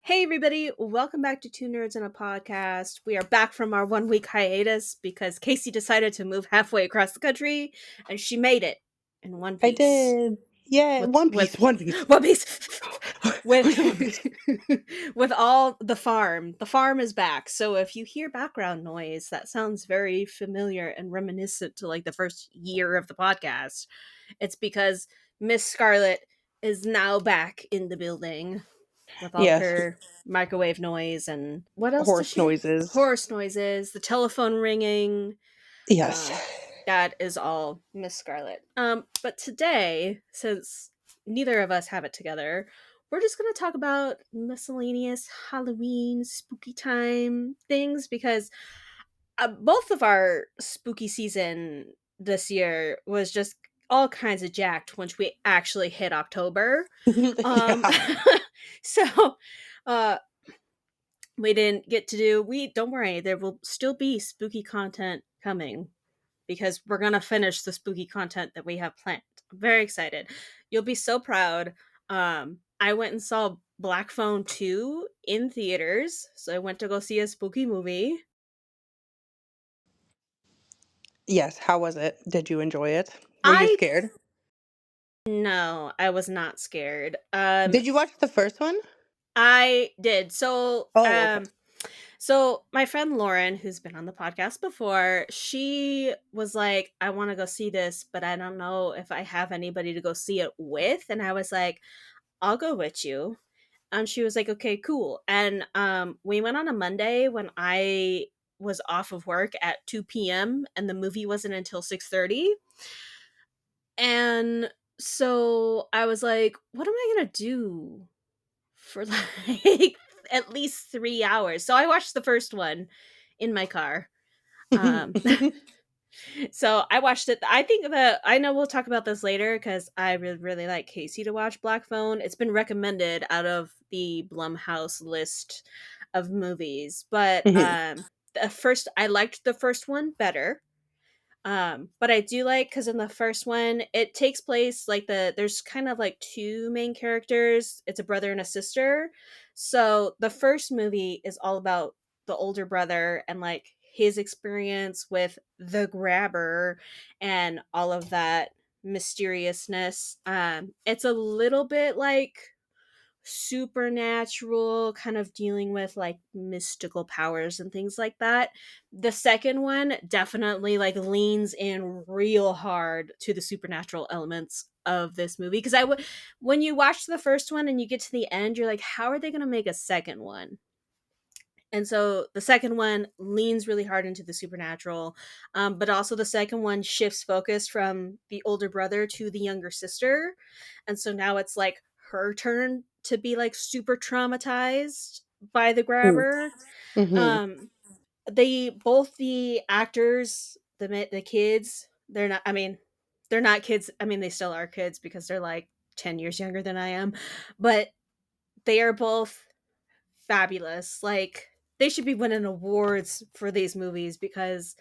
Hey everybody, welcome back to Two Nerds and a Podcast. We are back from our 1 week hiatus because Casey decided to move halfway across the country and she made it in one I piece. did. Yeah, With One with Piece, One Piece. One Piece with One Piece. with all the farm. The farm is back. So if you hear background noise, that sounds very familiar and reminiscent to like the first year of the podcast. It's because Miss Scarlet is now back in the building with all Yes, her microwave noise and what else does horse she? noises. Horse noises, the telephone ringing. Yes. Um, that is all Miss Scarlet. But today, since neither of us have it together, we're just gonna talk about miscellaneous Halloween spooky time things because both of our spooky season this year was just all kinds of jacked once we actually hit October. Um, Yeah. so uh we didn't get to do we don't worry, there will still be spooky content coming because we're gonna finish the spooky content that we have planned. I'm very excited. You'll be so proud. I went and saw Black Phone 2 in theaters, so I went to go see a spooky movie. Yes. How was it? Did you enjoy it? Were you I scared? No, I was not scared. Did you watch the first one? I did. So Oh, okay. So my friend Lauren, who's been on the podcast before, she was like, I want to go see this, but I don't know if I have anybody to go see it with. And I was like, I'll go with you. And she was like, okay, cool. And we went on a Monday when I was off of work at 2 p.m. and the movie wasn't until 6:30. And so I was like, what am I gonna do for like at least 3 hours? So I watched the first one in my car. Um, so I watched it. I think that I know we'll talk about this later because I really, really like Casey to watch Black Phone. It's been recommended out of the Blumhouse list of movies, but Mhm. the first I liked the first one better. But I do like because in the first one it takes place like there's kind of like two main characters. It's a brother and a sister. So the first movie is all about the older brother and like his experience with the grabber and all of that mysteriousness. It's a little bit like supernatural, kind of dealing with like mystical powers and things like that. The second one definitely like leans in real hard to the supernatural elements of this movie because when you watch the first one and you get to the end, you're like, how are they going to make a second one? And so the second one leans really hard into the supernatural, but also the second one shifts focus from the older brother to the younger sister. And so now it's like her turn to be like super traumatized by the grabber. Mhm. Um, they both the actors, the kids, they're not kids. I mean, they still are kids because they're like 10 years younger than I am, but they are both fabulous. Like they should be winning awards for these movies because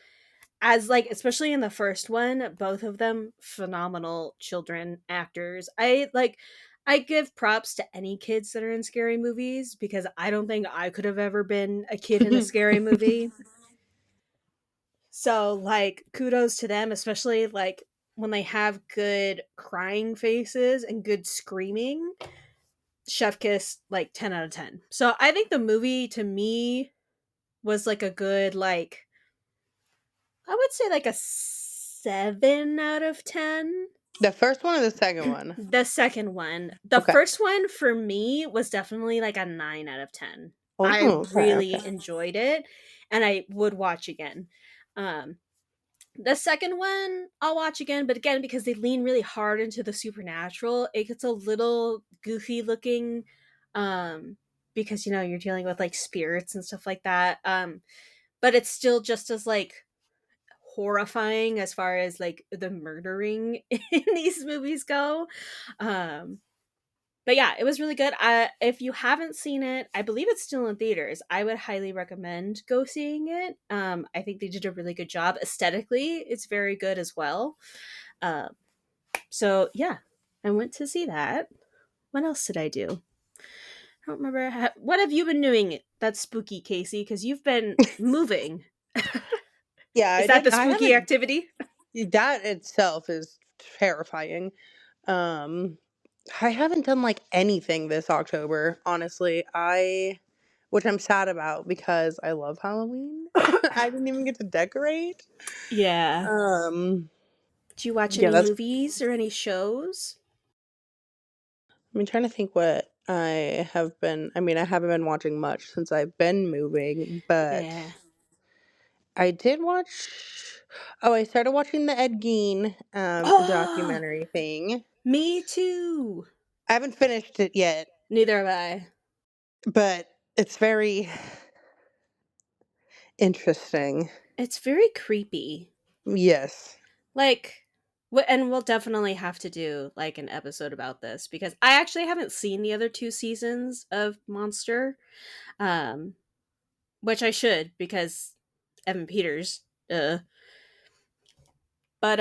as like especially in the first one, both of them phenomenal children actors. I give props to any kids that are in scary movies because I don't think I could have ever been a kid in a scary movie. So like kudos to them, especially like when they have good crying faces and good screaming. Chef kiss like 10 out of 10. So I think the movie to me was like a good like I would say like a 7 out of 10. The first one or the second one? The second one. The Okay. first one for me was definitely like a 9 out of 10. I Oh, okay, okay. really enjoyed it and I would watch again. Um the second one I'll watch again, but again because they lean really hard into the supernatural, it gets a little goofy looking because you're dealing with like spirits and stuff like that. But it's still just as like horrifying as far as like the murdering in these movies go. Um, but yeah, it was really good. If you haven't seen it, I believe it's still in theaters. I would highly recommend go seeing it. I think they did a really good job. Aesthetically, it's very good as well. Um, so yeah, I went to see that. What else did I do? don't remember. What have you been doing that's spooky, Casey? Because you've been moving. Yeah, Is that the I spooky haven't activity? that itself is terrifying. Um, I haven't done, like, anything this October, honestly. Which I'm sad about because I love Halloween. I didn't even get to decorate. Yeah. Um, Did you watch yeah, any that's movies or any shows? I'm trying to think what I mean, I haven't been watching much since I've been moving, but Yeah. I did watch I started watching the Ed Gein, Oh, documentary thing. me too. I haven't finished it yet, Neither have I. but it's very interesting. It's very creepy. Yes. Like, and we'll definitely have to do like an episode about this because I actually haven't seen the other two seasons of Monster, um, which I should because Evan Peters. But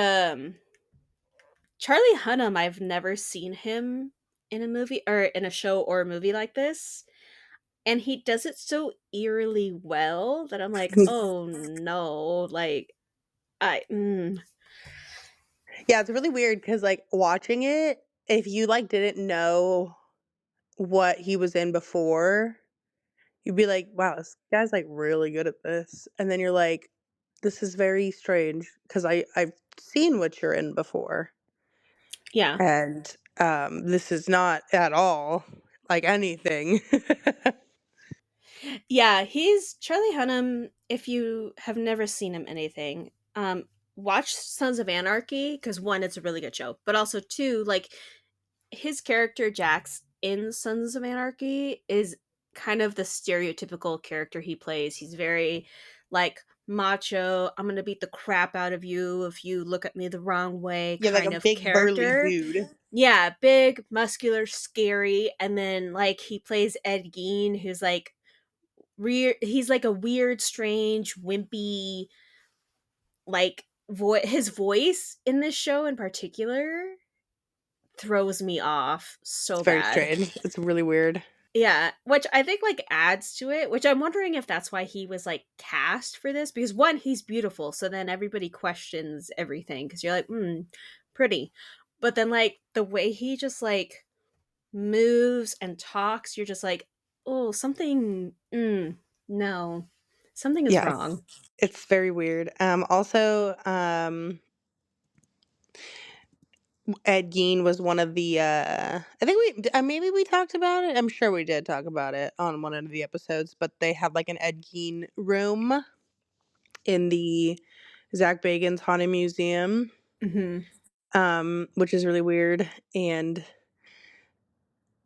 Charlie Hunnam, I've never seen him in a movie or in a show or a movie like this, and he does it so eerily well that I'm like, oh no, like I. Yeah, it's really weird because, like, watching it, if you, like, didn't know what he was in before, you'd be like, "Wow, this guy's, like, really good at this," and then you're like, "This is very strange because I've seen what you're in before, Yeah. and, this is not at all like anything." Yeah, he's Charlie Hunnam. If you have never seen him anything, watch Sons of Anarchy because one, it's a really good show, but also two, like his character Jax in Sons of Anarchy is kind of the stereotypical character he plays. He's very like macho. I'm gonna beat the crap out of you if you look at me the wrong way Yeah, like a kind of big burly character. dude. Yeah, big, muscular, scary, and then like he plays Ed Gein, who's like he's like a weird, strange, wimpy, like his voice in this show in particular throws me off It's so very bad. strange. It's really weird. Yeah, which I think like adds to it, which I'm wondering if that's why he was like cast for this because one, he's beautiful, so then everybody questions everything because you're like, pretty. But then like the way he just like moves and talks, you're just like, oh, something no. Something is Yeah, wrong. it's very weird. Also, Ed Gein was one of the, I think maybe we talked about it. I'm sure we did talk about it on one of the episodes, but they had like an Ed Gein room in the Zach Bagans Haunted Museum, Mhm. which is really weird. And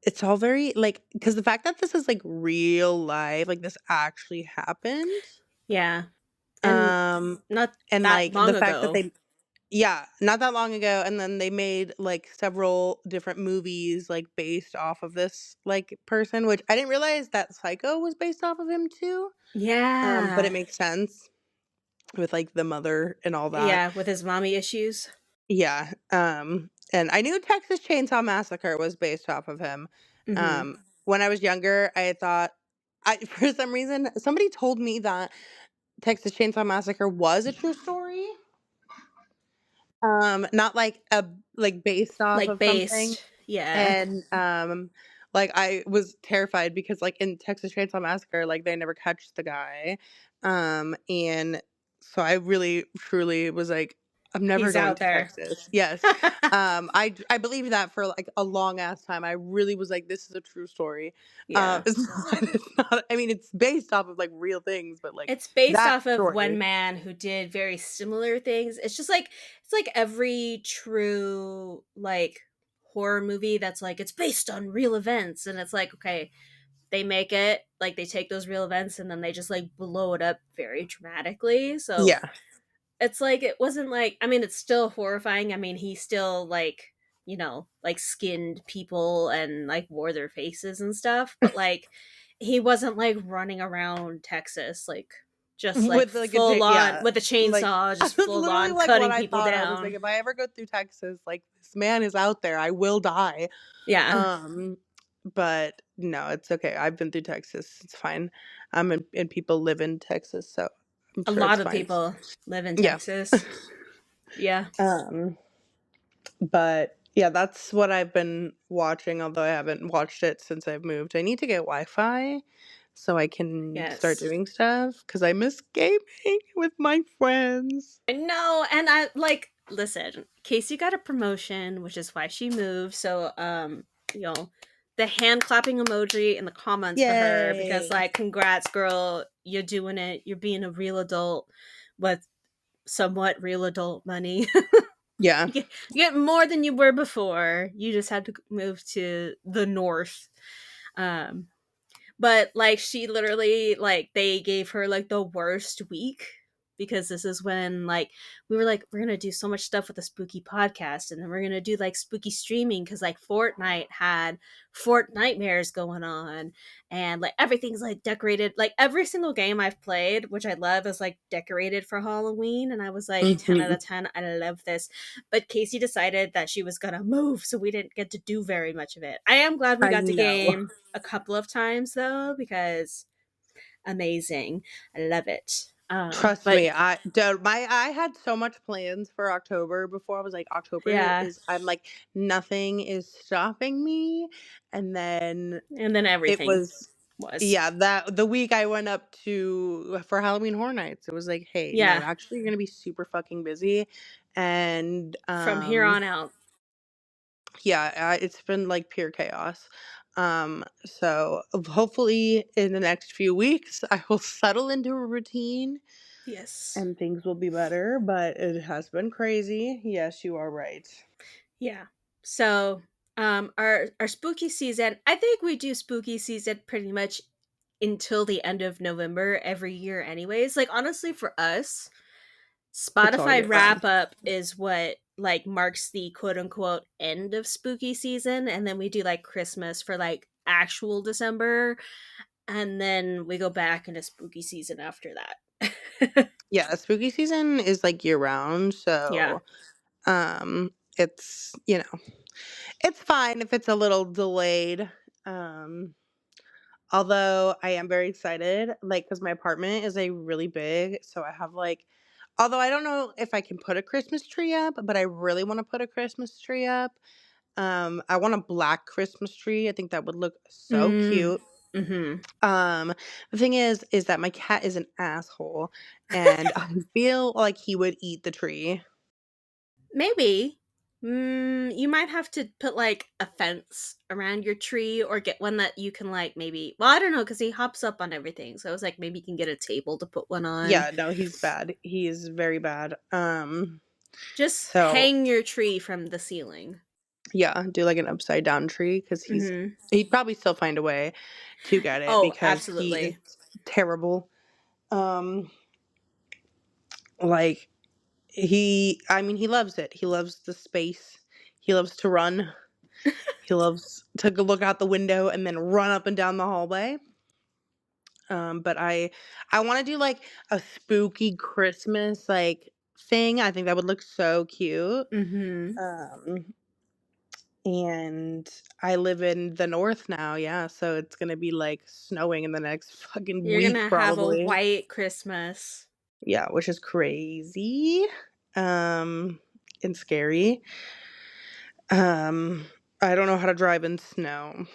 it's all very like, because the fact that this is like real life, like this actually happened. Yeah. And Um, not and that like the long fact that ago. they Yeah, not that long ago, and then they made, like, several different movies, like, based off of this, like, person, which I didn't realize that Psycho was based off of him too, but it Yeah. makes sense with, like, the mother and all that. Yeah, with his mommy issues. Yeah, and I knew Texas Chainsaw Massacre was based off of him. Mhm. When I was younger, I thought for some reason, somebody told me that Texas Chainsaw Massacre was a true story, not like, based off Like of something. based. Yeah. And, like, I was terrified because, like, in Texas Chainsaw Massacre, like, they never catch the guy, and so I really, truly was like, "I'm never He's going out to there. Texas." Yes. I believed that for, like, a long ass time. I really was like, "This is a true story." Yeah. It's not I mean, it's based off of, like, real things, but, like, It's based that off of one story. man who did very similar things. It's just like it's like every true like horror movie that's like it's based on real events and it's like okay, they make it like they take those real events and then they just like blow it up very dramatically. So Yeah. it's like it wasn't like I mean it's still horrifying. I mean he still like like skinned people and like wore their faces and stuff, but like he wasn't like running around Texas like just like With, like, full on yeah, with a like, chainsaw just that's full literally, on like, what cutting I people thought. I was like, down. "If I ever go through Texas, like, this man is out there, I will die." Yeah. Um, but No, it's okay. I've been through Texas. It's fine. And people live in Texas, so I'm A sure it's lot of fine. people live in Yeah. Texas. Yeah. Um, but yeah, that's what I've been watching, although I haven't watched it since I've moved. I need to get Wi-Fi so I can start Yes. doing stuff because I miss gaming with my friends. No, and I like listen, Casey got a promotion, which is why she moved. So you know, the hand clapping emoji in the comments for her because Yay. like congrats girl, you're doing it. You're being a real adult with somewhat real adult money. Yeah. You get more than you were before. You just had to move to the north. Um but like she literally like they gave her like the worst week because this is when like we were like we're gonna do so much stuff with the spooky podcast and then we're gonna do like spooky streaming because like Fortnite had Fort Nightmares going on and like everything's like decorated like every single game I've played which I love is like decorated for Halloween and I was like 10 out Hmm. of 10 I love this but Casey decided that she was gonna move so we didn't get to do very much of it. I am glad we I got to know. game a couple of times though because amazing. I love it. Trust But me, I had so much plans for October before. I was like, October yeah, is I'm like nothing is stopping me. And then and then it everything was was yeah, that the week I went up to for Halloween Horror Nights, it was like, hey, no, yeah actually you're gonna be super fucking busy. And from here on out. yeah, it's been like pure chaos. So hopefully in the next few weeks I will settle into a routine Yes. and things will be better, but it has been crazy. Yes, you are right. Yeah. So our spooky season. I think we do spooky season pretty much until the end of November every year, anyways. Like honestly, for us, It's all Spotify year round. wrap up is what like marks the quote unquote end of spooky season and then we do like Christmas for like actual December and then we go back into spooky season after that. Yeah, spooky season is like year round, Yeah. so it's it's fine if it's a little delayed. Um Although I am very excited, like, because my apartment is a really big, so I have like although I don't know if I can put a Christmas tree up, but I really want to put a Christmas tree up. I want a black Christmas tree. I think that would look so Mm. cute. Mhm. Um, the thing is that my cat is an asshole, and I feel like he would eat the tree. Maybe. You might have to put like a fence around your tree or get one that you can like maybe. Well, I don't know because he hops up on everything. So I was like, maybe you can get a table to put one on. Yeah, no, he's bad. He is very bad. Just So hang your tree from the ceiling. yeah, do like an upside down tree because Hmm. he'd probably still find a way to get it Oh, because he is absolutely. terrible. Um, like I mean, he loves it. He loves the space. He loves to run. He loves to look out the window and then run up and down the hallway. But I want to do like a spooky Christmas like thing. I think that would look so cute. Hmm. Um, and I live in the north now, yeah, so it's gonna be like snowing in the next fucking You're week gonna have a probably. white Christmas. Yeah, which is crazy. Um, and scary. Um, I don't know how to drive in snow.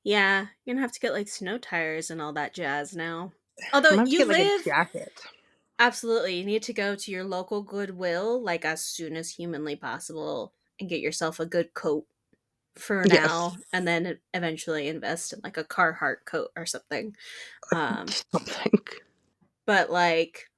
Yeah, you're gonna have to get like snow tires and all that jazz now. I'm Although gonna have to you get like a live jacket. absolutely, you need to go to your local Goodwill like as soon as humanly possible and get yourself a good coat for Yes. now and then eventually invest in like a Carhartt coat or something. Um Something. but like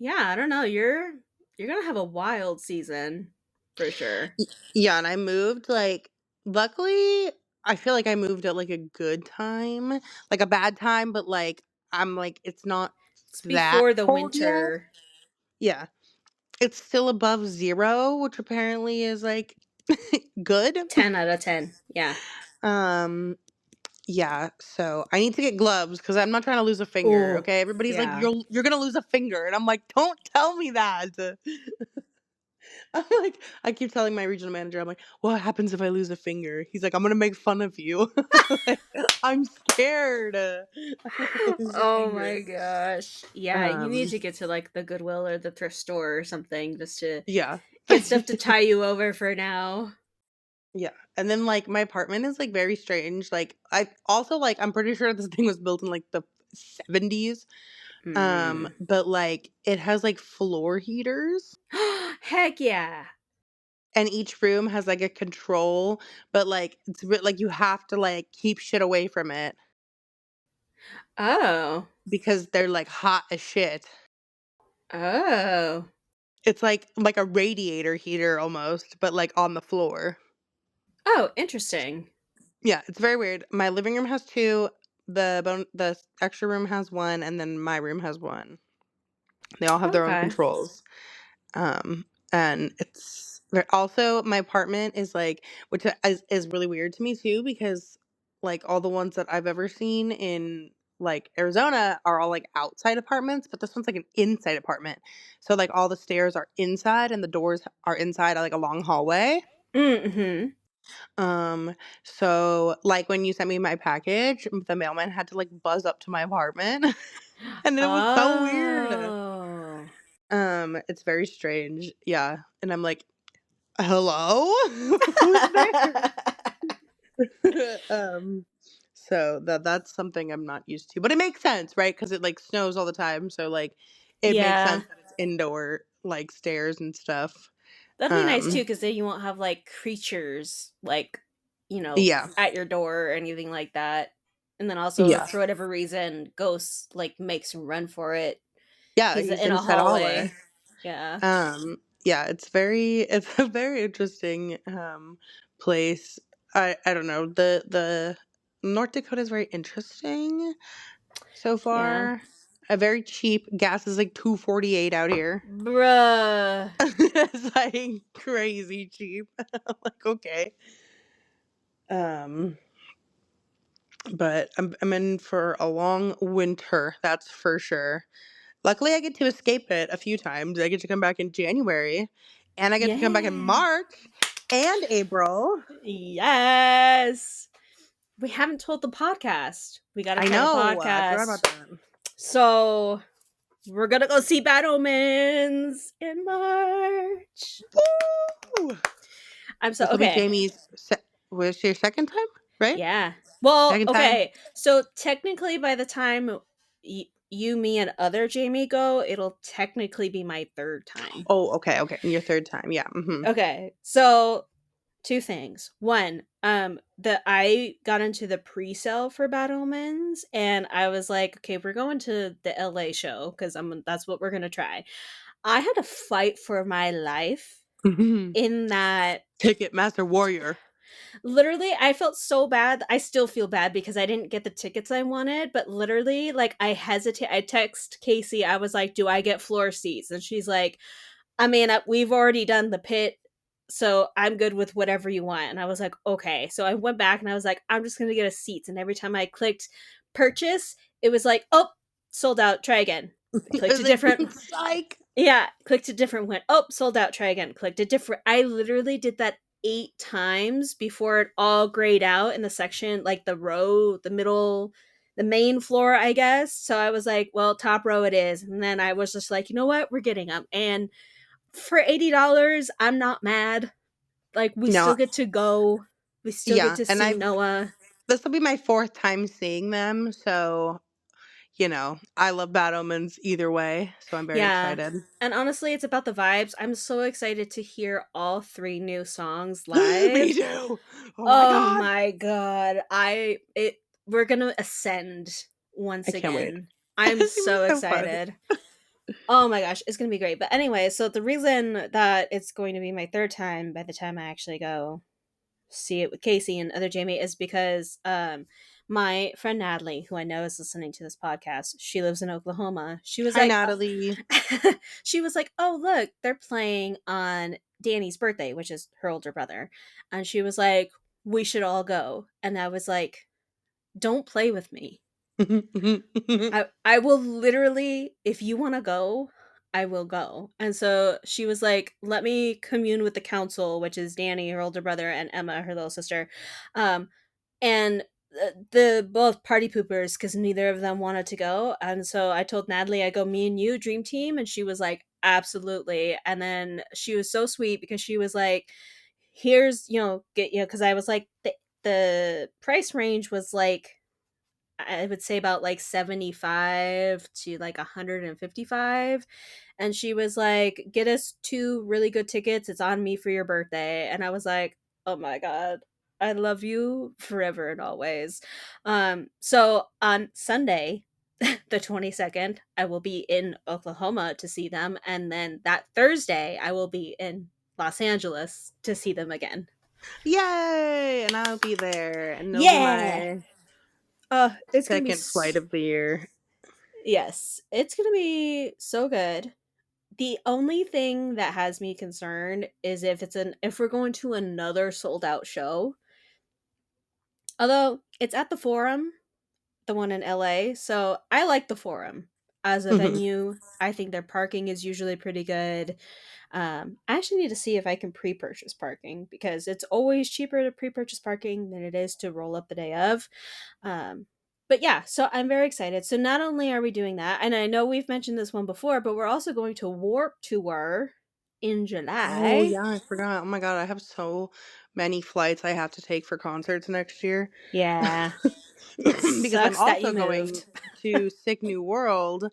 yeah, I don't know, you're going to have a wild season for sure. Yeah, and I moved like luckily I feel like I moved at like a good time, like a bad time, but like I'm like it's not It's that before the cold yet. winter. Yeah. It's still above 0, which apparently is, like, good. 10 out of 10. Yeah. Um, yeah, so I need to get gloves because 'cause I'm not trying to lose a finger, Oh, okay? Everybody's like, yeah. "You're gonna lose a finger," and I'm like, "Don't tell me that." I'm like, I keep telling my regional manager, I'm like, "What happens if I lose a finger?" He's like, "I'm gonna make fun of you." Like, I'm scared. I'm gonna lose a Oh my finger. gosh. Yeah, you need Um, to get to like the Goodwill or the thrift store or something just to yeah. get stuff to tie you over for now. Yeah, and then, like, my apartment is, like, very strange, like, I also, like, I'm pretty sure this thing was built in, like, the '70s, Hmm. but, like, it has, like, floor heaters, Heck yeah. and each room has, like, a control, but, like, like, you have to, like, keep shit away from it Oh. because they're, like, hot as shit. Oh. It's like a radiator heater almost, but, like, on the floor. Oh, interesting. Yeah, it's very weird. My living room has 2, the extra room has 1, and then my room has 1. They all have their own Okay. controls. Um, and it's also my apartment is like, which is really weird to me too, because like all the ones that I've ever seen in like Arizona are all like outside apartments, but this one's like an inside apartment. So like all the stairs are inside and the doors are inside like a long hallway. Mm-hmm. Um, so like when you sent me my package, the mailman had to like buzz up to my apartment and it was so weird. Oh. It's very strange. Yeah. And I'm like, "Hello? Who's there?" Um, so that's something I'm not used to. But it makes sense, right? Because it like snows all the time. So like it makes Yeah. sense that it's indoor like stairs and stuff. That'd be nice too, Um, because then you won't have like creatures like, yeah. at your door or anything like that. And then also, Yeah. if for whatever reason ghosts like makes him run for it, Yeah, he's he's in a inside a hallway. hallway. Yeah. Yeah, it's a very interesting place. I don't know. The North Dakota is very interesting so Yeah. far. Very cheap. Gas is like 2.48 out here. Bruh. It's like crazy cheap. I'm like, okay. Um, but I'm in for a long winter, that's for sure. Luckily, I get to escape it a few times. I get to come back in January, and I get to come back in Yeah. March and April. Yes. We haven't told the podcast. We got to I tell the know. I forgot about podcast. that. So we're gonna go see Bad Omens in March. Woo! I'm so This will be okay. Jamie's. Was your second time, right? Yeah. Well, Second time. okay. So technically, by the time you, me, and other Jamie go, it'll technically be my third time. Oh, okay, okay. And your third time, yeah. Okay. So two things. One, that I got into the pre-sale for Bad Omens, and I was like, okay, we're going to the LA show because that's what we're gonna try. I had to fight for my life Hmm. in that. Ticketmaster Warrior. Literally, I felt so bad. I still feel bad because I didn't get the tickets I wanted, but literally, like, I hesitate. I text Casey. I was like, "Do I get floor seats?" And she's like, "I mean, we've already done the pit, so I'm good with whatever you want." And I was like, "Okay." So I went back and I was like, "I'm just gonna get a seats." And every time I clicked purchase, it was like, "Oh, sold out. Try again." I I clicked was a like, different. psych. Yeah, clicked a different one. Oh, sold out. Try again. Clicked a different. I literally did that 8 times before it all grayed out in the section, like the row, the middle, the main floor, I guess. So I was like, well, top row it is. And then I was just like, you know what? We're getting them. And for $80, I'm not mad. Like, we still No, get to go. We still get yeah, to and see Noah. this will be my fourth time seeing them, so I love Bad Omens either way, so I'm very Yeah. excited. And honestly, it's about the vibes. I'm so excited to hear all three new songs Me live. too. Oh my Oh god, my god. We're gonna ascend I once can't wait. again. I'm It's gonna be so so fun. excited. Oh my gosh, it's gonna be great. But anyway, so the reason that it's going to be my third time by the time I actually go see it with Casey and other Jamie is because my friend Natalie, who I know is listening to this podcast, she lives in Oklahoma. She was Hi, like Natalie. she was like, "Oh, look, they're playing on Danny's birthday, which is her older brother." And she was like, "We should all go." And I was like, "Don't play with me. I will literally, if you want to go, I will go. And so she was like, let me commune with the council, which is Danny, her older brother, and Emma, her little sister. Um, and the both party poopers because neither of them wanted to go. And so I told Natalie, I go, me and you, dream team. And she was like, absolutely. And then she was so sweet because she was like, here's, get, because I was like, the price range was like, I would say about like 75 to like 155. And she was like, get us two really good tickets. It's on me for your birthday. And I was like, oh my God, I love you forever and always. So on Sunday, the 22nd, I will be in Oklahoma to see them. And then that Thursday, I will be in Los Angeles to see them again. Yay! And I'll be there, and it'll be Yeah. my It's going to be second flight of the year. yes, it's gonna be so good. The only thing that has me concerned is if we're going to another sold out show. Although it's at the Forum, the one in LA, so I like the Forum as a Mhm. venue. I think their parking is usually pretty good. I actually need to see if I can pre-purchase parking because it's always cheaper to pre-purchase parking than it is to roll up the day of. Um, but yeah, so I'm very excited. So not only are we doing that, and I know we've mentioned this one before, but we're also going to Warp Tour in Oh, July. yeah, I forgot. Oh my god, I have so many flights I have to take for concerts next year. Yeah, Because I'm sucks that you also going moved. to Sick New World,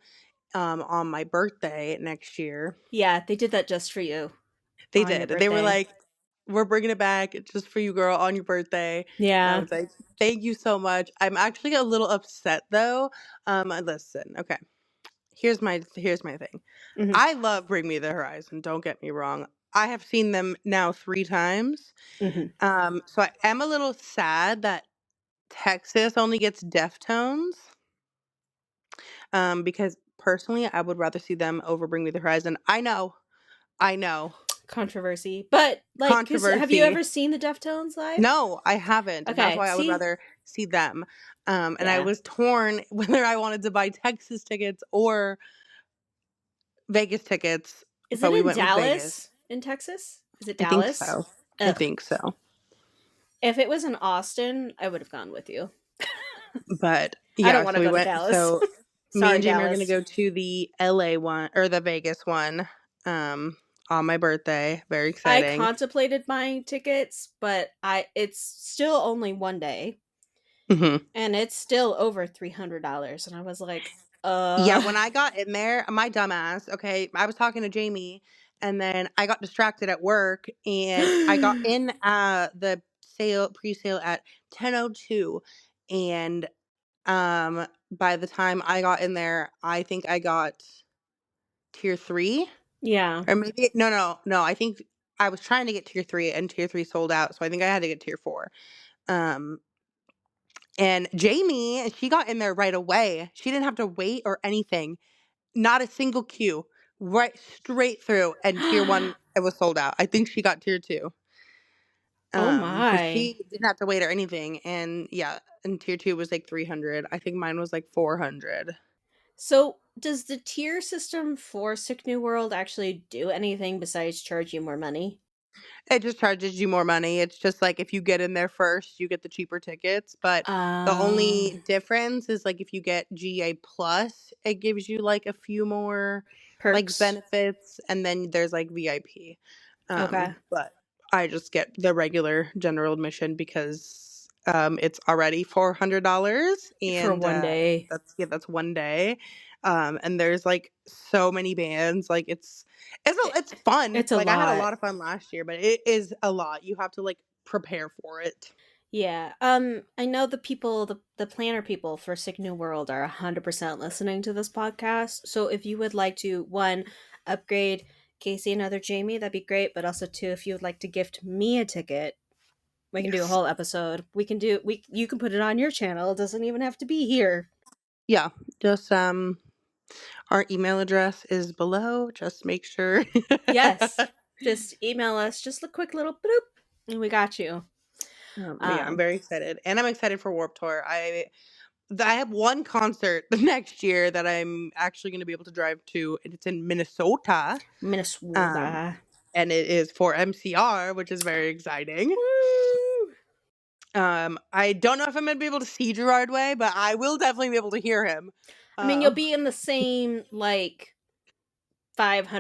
on my birthday next year. Yeah, they did that just for you They on your did. They were birthday. like, "We're bringing it back just for you, girl, on your birthday." And I Yeah. was like, "Thank you so much." I'm actually a little upset though. Listen, okay. Here's my thing. Hmm. I love Bring Me the Horizon, don't get me wrong. I have seen them now 3 times. Hmm. So I am a little sad that Texas only gets Deftones, because personally, I would rather see them over Bring Me the Horizon. I know, Controversy, but like, because have you controversy. ever seen the Deftones live? No, I haven't, and that's Okay, why I would see, rather see them. And I yeah, was torn whether I wanted to buy Texas tickets or Vegas tickets, is but it we in went with Vegas. Dallas in Texas? Is it I think Dallas? so. I Ugh. think so. If it was in Austin, I would have gone with you. But I don't yeah, want so to we go to went. Dallas. So me Sorry, and Jamie are gonna Dallas. go to the LA one or the Vegas one, um, on my birthday. Very I exciting. contemplated buying tickets, but I it's still only one day Hmm. and it's still over $300 and I was like, Yeah, when I got in there, my dumbass. Okay, I was talking to Jamie, and then I got distracted at work, and I got in the pre-sale at 10:02, and by the time I got in there, I think I got tier 3. yeah. Or maybe no, I think I was trying to get tier 3 and tier 3 sold out, so I think I had to get tier 4. Um, and Jamie, she got in there right away. She didn't have to wait or anything. Not a single queue. Right straight through, and tier 1 it was sold out. I think she got tier 2. Oh But my. she didn't have to wait or anything, and yeah, and tier 2 was like 300. I think mine was like 400. So, does the tier system for Sick New World actually do anything besides charge you more money? It just charges you more money. It's just like if you get in there first, you get the cheaper tickets. But the Oh, only difference is like if you get GA plus, it gives you like a few more like perks. benefits, and then there's like VIP. Okay. But I just get the regular general admission because it's already $400, For and one day. that's one day. And there's like so many bands, like It, it's fun. it's a Like, I had a lot. lot of fun last year, but it is a lot. You have to, like, prepare for it. Yeah. I know the planner people for Sick New World are 100% listening to this podcast. So if you would like to one upgrade Casey and other Jamie, that'd be great, but also two if you would like to gift me a ticket, we can do a Yes. whole episode. We you can put it on your channel. It doesn't even have to be here. Yeah, just, our email address is below, just make sure. Yes. Just email us just a quick little bloop and we got you. But yeah, I'm Um very excited, and I'm excited for Warped Tour. I have one concert the next year that I'm actually gonna be able to drive to, and it's in Minnesota, um, Minnesota. and it is for MCR, which is very exciting. Woo! I don't know if I'm gonna be able to see Gerard Way, but I will definitely be able to hear him. I mean, you'll Um, be in the same, like,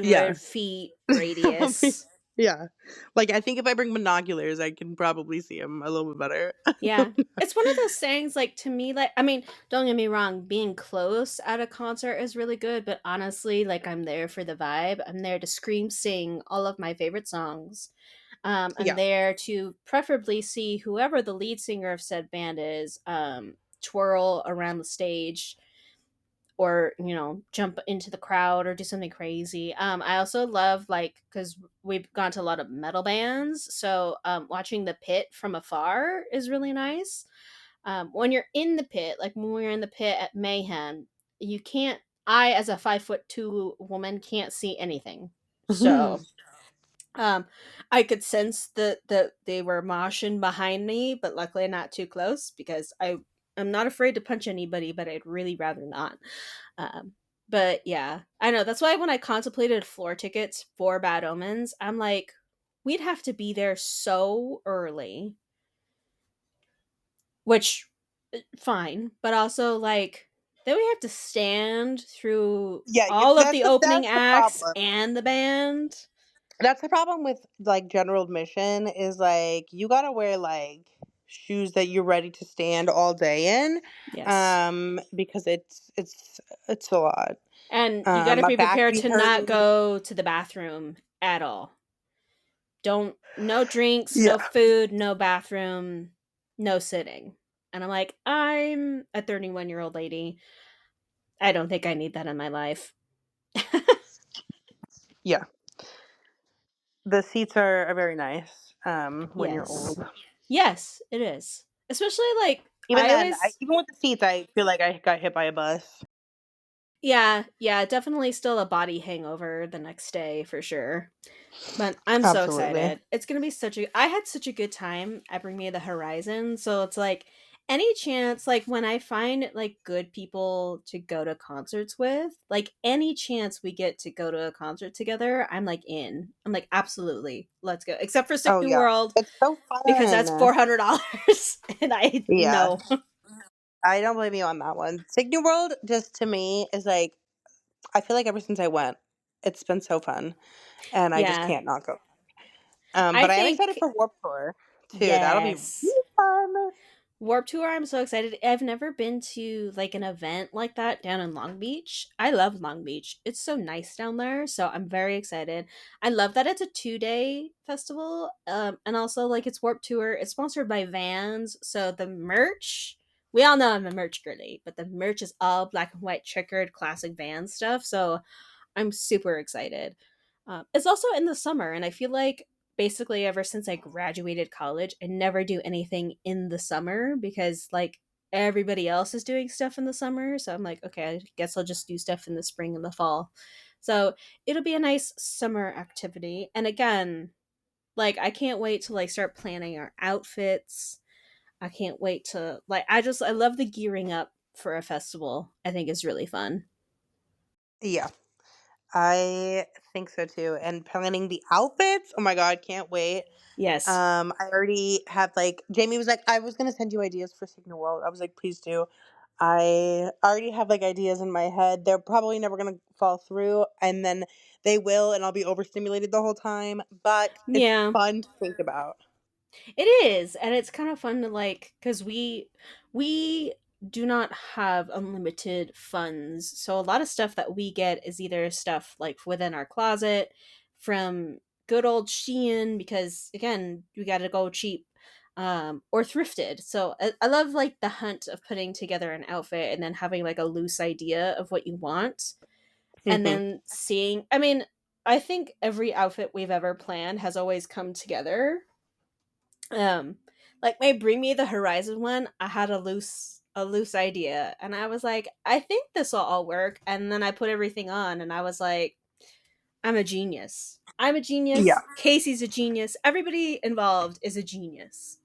yeah. 500 feet radius. Yeah. Like, I think if I bring binoculars, I can probably see him a little bit better. Yeah. It's one of those things, like, to me, like, I mean, don't get me wrong, being close at a concert is really good, but honestly, like, I'm there for the vibe. I'm there to scream, sing all of my favorite songs. I'm Yeah. there to preferably see whoever the lead singer of said band is, twirl around the stage or, jump into the crowd or do something crazy. I also love, like, because we've gone to a lot of metal bands, so watching the pit from afar is really nice. When you're in the pit, like when we were in the pit at Mayhem, you can't. I, as a 5'2" woman, can't see anything. So um, I could sense that they were moshing behind me, but luckily not too close because I'm not afraid to punch anybody, but I'd really rather not. Um, but yeah, I know that's why when I contemplated floor tickets for Bad Omens, I'm like, we'd have to be there so early, which fine, but also like then we have to stand through Yeah, you all of the opening that's the acts problem. and the band. That's the problem with, like, general admission is, like, you gotta wear, like, shoes that you're ready to stand all day in, Yes. because it's a lot. And you got to My be back prepared be to not hurting. go to the bathroom at all. Don't no drinks, no Yeah. food, no bathroom, no sitting. And I'm like, I'm a 31-year-old lady. I don't think I need that in my life. Yeah. The seats are very nice, when you're Yes. old. Yes, it is. Especially like Even I then, always even with the seats, I feel like I got hit by a bus. yeah, yeah, definitely still a body hangover the next day for sure. But I'm so Absolutely. excited. It's gonna be such a I had such a good time at Bring Me the Horizon. So it's like any chance, like when I find like good people to go to concerts with, like any chance we get to go to a concert together, I'm like in. I'm like, absolutely, let's go. Except for Sick Oh, New yeah. World, It's so because that's fun. $400 and I Yeah. no. I don't blame you on that one. Sick New World, just to me, is like, I feel like ever since I went, it's been so fun, and I just Yeah. can't not go. I But I am excited think for Warped Tour, too. That'll be yes. really fun. Warp Tour, I'm so excited. I've never been to like an event like that down in Long Beach. I love Long Beach. It's so nice down there, so I'm very excited. I love that it's a 2-day festival. And also like it's Warp Tour. It's sponsored by Vans, so the merch, we all know I'm a merch girly, but the merch is all black and white checkered classic Vans stuff. So I'm super excited. It's also in the summer, and I feel like basically ever since I graduated college, I never do anything in the summer because like everybody else is doing stuff in the summer. So I'm like, okay, I guess I'll just do stuff in the spring and the fall. So it'll be a nice summer activity. And again, like I can't wait to like start planning our outfits. I can't wait to like I love the gearing up for a festival. I think is really fun. Yeah, I think so, too, and planning the outfits, oh my god, can't wait. Yes. I already have, like, Jamie was like, "I was gonna send you ideas for Sick New World." I was like, "Please do." I already have, like, ideas in my head. They're probably never gonna fall through, and then they will, and I'll be overstimulated the whole time, but it's Yeah. fun to think about. It is, and it's kind of fun to like because we do not have unlimited funds, so a lot of stuff that we get is either stuff like within our closet from good old Shein because again we got to go cheap, or thrifted. So I love like the hunt of putting together an outfit and then having like a loose idea of what you want, and Mhm. then seeing. I mean, I think every outfit we've ever planned has always come together, like my Bring Me the Horizon one, I had a loose idea and I was like, I think this will all work, and then I put everything on and I was like, I'm a genius. I'm a Yeah. genius. Casey's a genius. Everybody involved is a genius.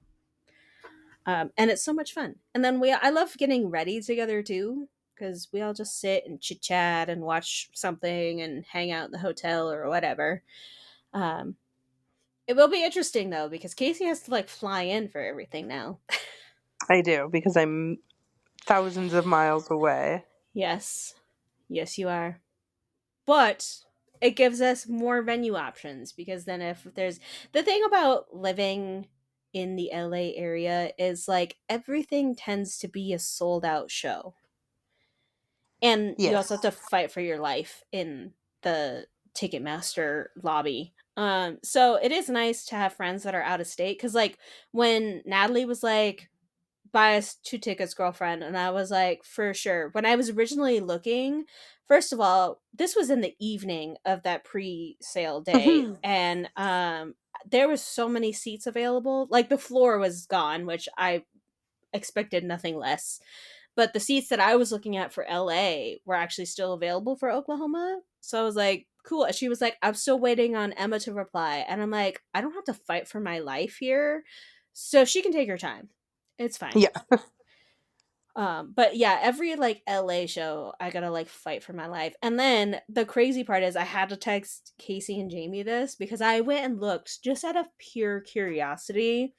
And it's so much fun. And then I love getting ready together too, because we all just sit and chit chat and watch something and hang out in the hotel or whatever. Um, it will be interesting though, because Casey has to like fly in for everything now. I do, because I'm thousands of miles away. Yes, yes, you are. But it gives us more venue options, because then if there's the thing about living in the LA area is like everything tends to be a sold out show. And you also have Yes. to fight for your life in the Ticketmaster lobby. So it is nice to have friends that are out of state, cuz like when Natalie was like, buy us 2 tickets, girlfriend. And I was like, for sure. When I was originally looking, first of all, this was in the evening of that pre-sale day, and there was so many seats available. Like the floor was gone, which I expected nothing less. But the seats that I was looking at for LA were actually still available for Oklahoma. So I was like, cool. And she was like, I'm still waiting on Emma to reply. And I'm like, I don't have to fight for my life here. So she can take her time. It's fine. Yeah. But yeah, every like LA show, I gotta like fight for my life. And then the crazy part is I had to text Casey and Jamie this, because I went and looked just out of pure curiosity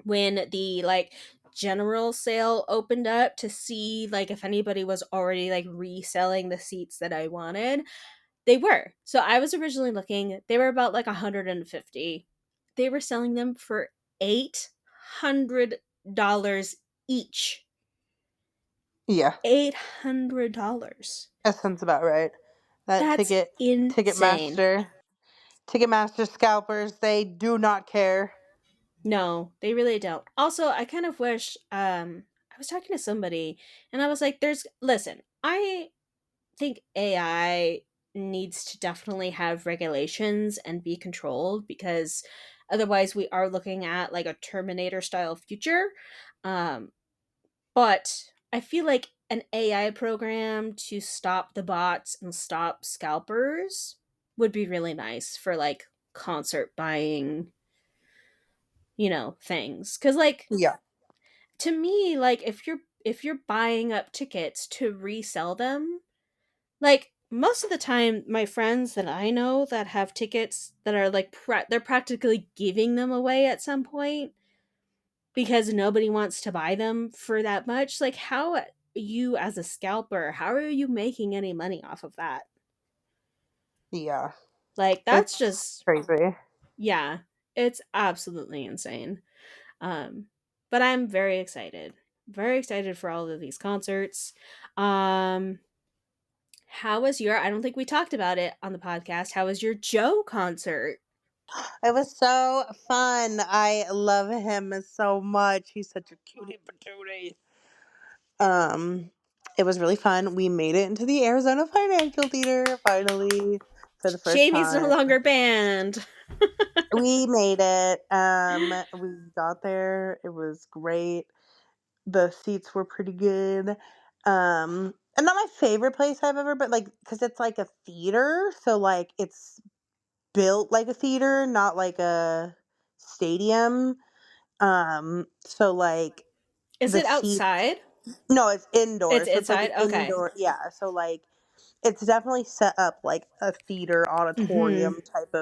when the like general sale opened up to see like if anybody was already like reselling the seats that I wanted. They were. So I was originally looking, they were about like 150. They were selling them for $800 each. Yeah. $800. That sounds about right. That That's insane. Ticketmaster scalpers, they do not care. No, they really don't. Also, I kind of wish I was talking to somebody and I was like, there's listen, I think AI needs to definitely have regulations and be controlled, because otherwise we are looking at like a Terminator style future. Um, but I feel like an AI program to stop the bots and stop scalpers would be really nice for like concert buying, things. Cuz like Yeah. to me, like if you're buying up tickets to resell them, like most of the time my friends that I know that have tickets that are like they're practically giving them away at some point because nobody wants to buy them for that much. Like how you as a scalper, how are you making any money off of that? Yeah. Like that's It's just crazy. yeah, it's absolutely insane. But I'm very excited. Very excited for all of these concerts. Um how was your I don't think we talked about it on the podcast. How was your Joe concert? It was so fun. I love him so much. He's such a cutie patootie. Um, it was really fun. We made it into the Arizona Financial Theater finally for the first Jamie's no time. longer banned. We made it. We got there. It was great. The seats were pretty good. And not my favorite place I've ever been, like, because it's like a theater, so like it's built like a theater, not like a stadium. So like Is the it seats. outside? No, it's indoor. It's So it's like an inside? Okay. indoor, yeah. So like it's definitely set up like a theater Mhm. auditorium type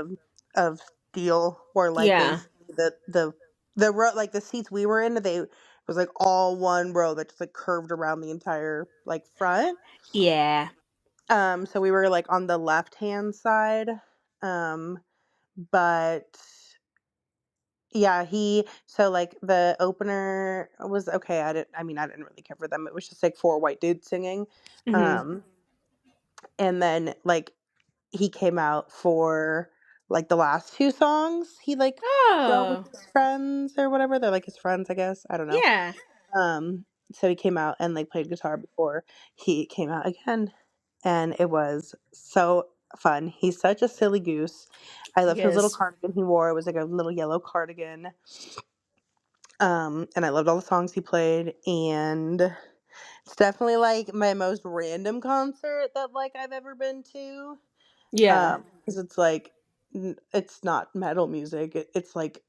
of deal where like Yeah. basically the row, like the seats we were in, they was like all one row that just like curved around the entire like front. Yeah. So we were like on the left hand side. Um but yeah, so like the opener was okay. I didn't really care for them. It was just like four white dudes singing. Mhm. Um and then like he came out for like the last two songs. He like brought with Oh. his friends or whatever. They're like his friends, I guess. I don't know. Yeah. So he came out and like played guitar before he came out again. And it was so fun. He's such a silly goose. I He loved his little is. cardigan he wore. It was like a little yellow cardigan. And I loved all the songs he played, and it's definitely like my most random concert that like I've ever been to. Yeah. Because it's like it's not metal music. It's like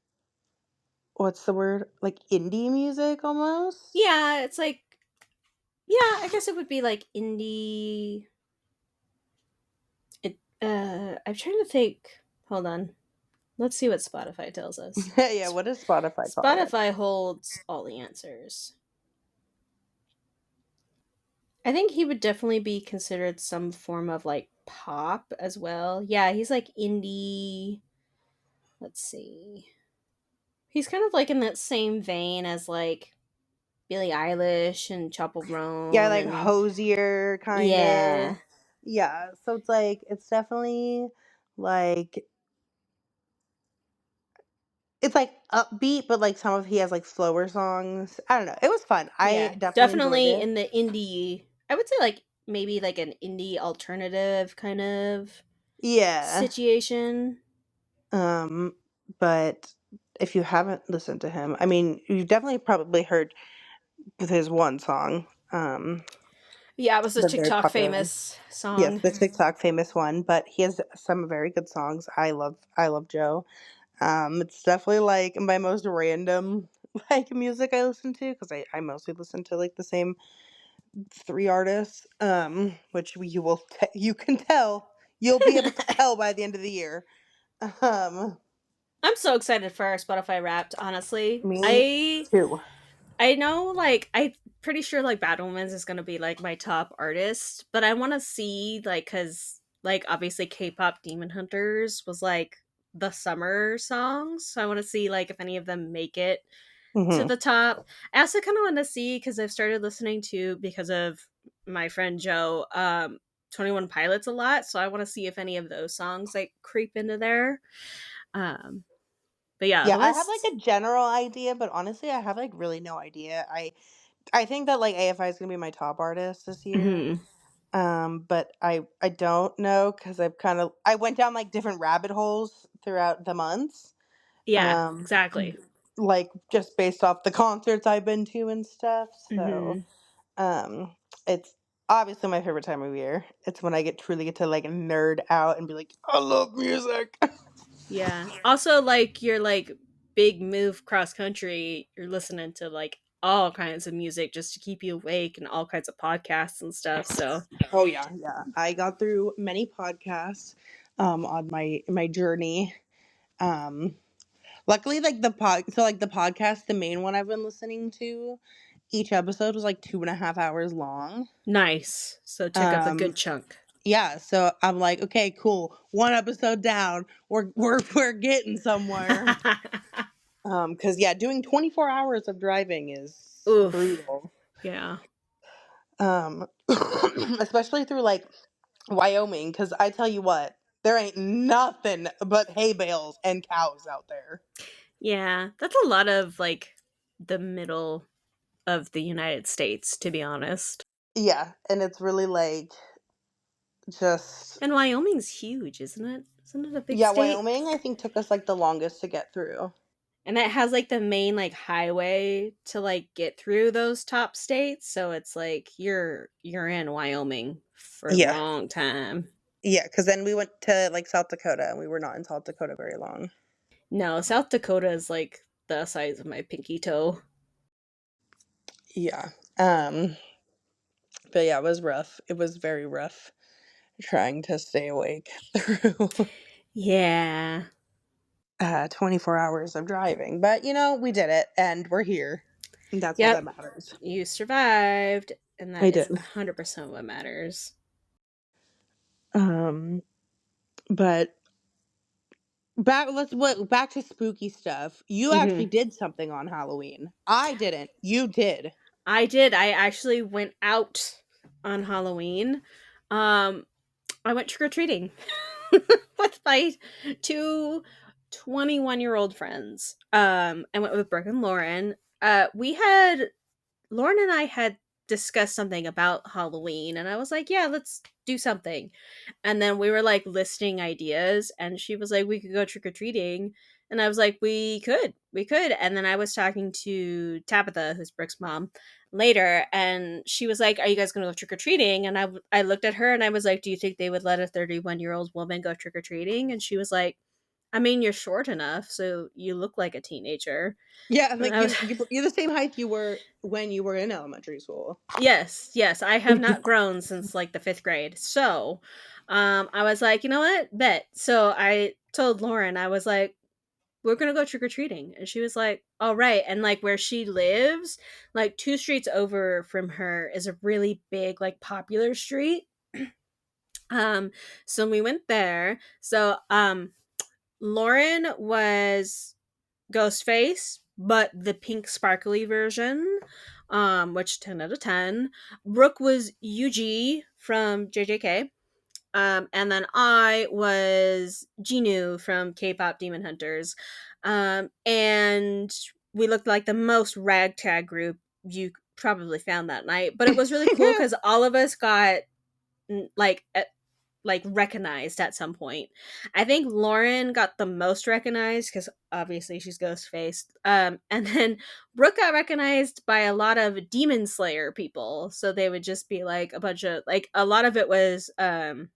what's the word? Like indie music almost? Yeah, it's like, yeah, I guess it would be like indie. I'm trying to think. Hold on. Let's see what Spotify tells us. Yeah, what does Spotify call it? Spotify holds all the answers. I think he would definitely be considered some form of like pop as well. Yeah, he's like indie. Let's see. He's kind of like in that same vein as like Billie Eilish and Chapel Yeah, Roan like and hosier kind of. yeah. Yeah, so it's like it's definitely like it's like upbeat, but like some of he has like slower songs. I don't know. It was fun. I Yeah, definitely enjoyed definitely it. in the indie. I would say like maybe like an indie alternative kind of Yeah. situation. Um, but if you haven't listened to him, I mean, you've definitely probably heard his one song. Yeah, it was a The very TikTok popular one. famous Yes, song. the TikTok famous one, but he has some very good songs. I love Joe. It's definitely like my most random like music I listen to because I mostly listen to like the same three artists. Which you can tell you'll be able to tell by the end of the year. Um, I'm so excited for our Spotify Wrapped. Honestly, Me I too. I know like I'm pretty sure like Bad Omens is gonna be like my top artist, but I want to see like because like obviously K-pop Demon Hunters was like the summer songs, so I want to see like if any of them make it to Hmm. the top. I also kind of want to see because I've started listening to because of my friend Joe, 21 Pilots a lot, so I want to see if any of those songs like creep into there. Um, but yeah, Yeah, the I have like list. a general idea, but honestly, I have like really no idea. I think that like AFI is gonna be my top artist this year. Mhm. But I don't know because I went down like different rabbit holes throughout the months. Yeah, Um, exactly. like just based off the concerts I've been to and stuff. So, Hmm. um, it's obviously my favorite time of year. It's when I truly get to like nerd out and be like, I love music. Yeah. Also, like your like big move cross country, you're listening to like all kinds of music just to keep you awake and all kinds of podcasts and stuff. So Oh yeah, yeah. I got through many podcasts on my journey. Um Luckily like the podcast, the main one I've been listening to, each episode was like 2.5 hours long. nice. So took up a Um good chunk. yeah, so I'm like, okay, cool. One episode down. We're getting somewhere. Cuz yeah, doing 24 hours of driving is Oof. brutal. Yeah. Um especially through like Wyoming, because I tell you what, there ain't nothing but hay bales and cows out there. Yeah. That's a lot of like the middle of the United States, to be honest. Yeah, and it's really like just And Wyoming's huge, isn't it? Isn't it a big yeah, state? Wyoming I think took us like the longest to get through. And that has like the main like highway to like get through those top states, so it's like you're in Wyoming for a Yeah, long time. yeah, because then we went to like South Dakota, and we were not in South Dakota very long. No, South Dakota is like the size of my pinky toe. Yeah, but yeah, it was rough. It was very rough trying to stay awake through Yeah. 24 hours of driving. But we did it, and we're here. And that's all that Yep. matters. You survived, and I that is did. 100% what matters. Um, but back to spooky stuff. You actually Mhm. did something on Halloween. I didn't. You did. I did. I actually went out on Halloween. Um I went trick or treating with my two 21-year-old friends. I went with Brooke and Lauren. We had Lauren and I had discussed something about Halloween, and I was like, "Yeah, let's do something." And then we were like listing ideas, and she was like, "We could go trick or treating," and I was like, we could." And then I was talking to Tabitha, who's Brooke's mom, later, and she was like, "Are you guys gonna go trick or treating?" And I looked at her and I was like, "Do you think they would let a 31-year-old woman go trick or treating?" And she was like, I mean, you're short enough, so you look like a teenager. Yeah, I'm And like, I was you're the same height you were when you were in elementary school. yes, yes, I have not grown since like the 5th grade. So, I was like, you know what? Bet. So I told Lauren, I was like, we're gonna go trick or treating. And she was like, all right. And like where she lives, like 2 streets over from her is a really big, like popular street. Um, so we went there. So Lauren was Ghostface, but the pink sparkly version, which 10 out of 10. Brooke was UG from JJK. And then I was Jinu from K-pop Demon Hunters. And we looked like the most ragtag group you probably found that night. But it was really cool because all of us got like recognized at some point. I think Lauren got the most recognized because obviously she's Ghostface. And then Brooke got recognized by a lot of Demon Slayer people. So they would just be like a bunch of like a lot of it was Tanjiro,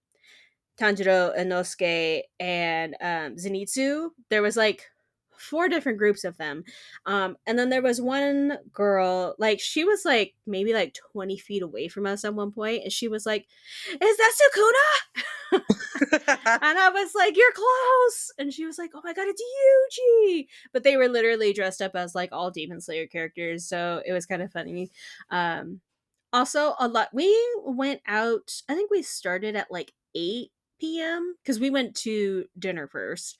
Inosuke, and Zenitsu. There was like 4 different groups of them. And then there was one girl, like she was like maybe like 20 feet away from us at one point, and she was like, "Is that Sukuna?" And I was like, "You're close." And she was like, "Oh my god, it's Yuji." But they were literally dressed up as like all Demon Slayer characters, so it was kind of funny. Um Also a lot we went out, I think we started at like 8 p.m. because we went to dinner first.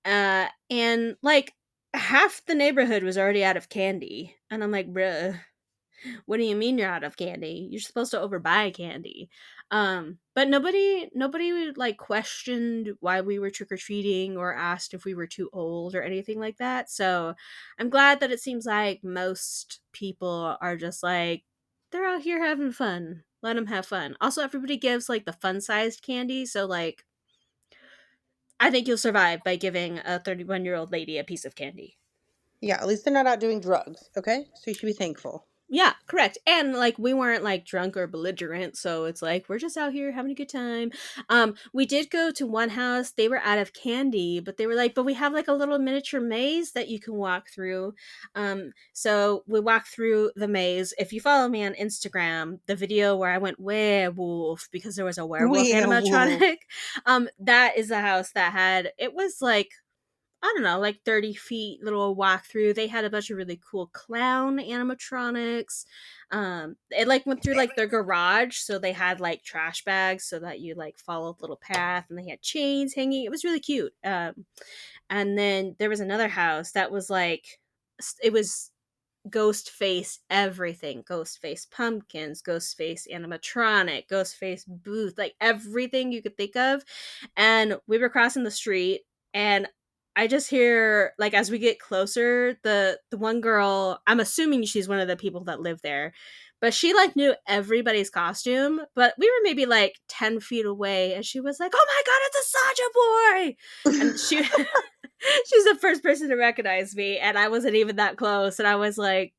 And like half the neighborhood was already out of candy. And I'm like, bruh, what do you mean you're out of candy? You're supposed to overbuy candy. But nobody like questioned why we were trick or treating or asked if we were too old or anything like that. So I'm glad that it seems like most people are just like they're out here having fun. Let them have fun. Also, everybody gives like the fun sized candy, so like I think you'll survive by giving a 31-year-old lady a piece of candy. Yeah, at least they're not out doing drugs, okay? So you should be thankful. Yeah, correct. And like we weren't like drunk or belligerent, so it's like we're just out here having a good time. We did go to one house, they were out of candy, but they were like, but we have like a little miniature maze that you can walk through. So we walked through the maze. If you follow me on Instagram, the video where I went werewolf because there was a werewolf Werewolf. animatronic, that is a house that had it was like I don't know, like 30 feet little walkthrough. They had a bunch of really cool clown animatronics. It like went through like their garage, so they had like trash bags so that you like follow the little path, and they had chains hanging. It was really cute. And then there was another house that was like it was ghost face everything, ghost face pumpkins, ghost face animatronic, ghost face booth, like everything you could think of. And we were crossing the street, and I just hear like as we get closer, the one girl, I'm assuming she's one of the people that live there, but she like knew everybody's costume, but we were maybe like 10 feet away, and she was like, "Oh my god, it's a Saja boy." And she she's the first person to recognize me, and I wasn't even that close. And I was like,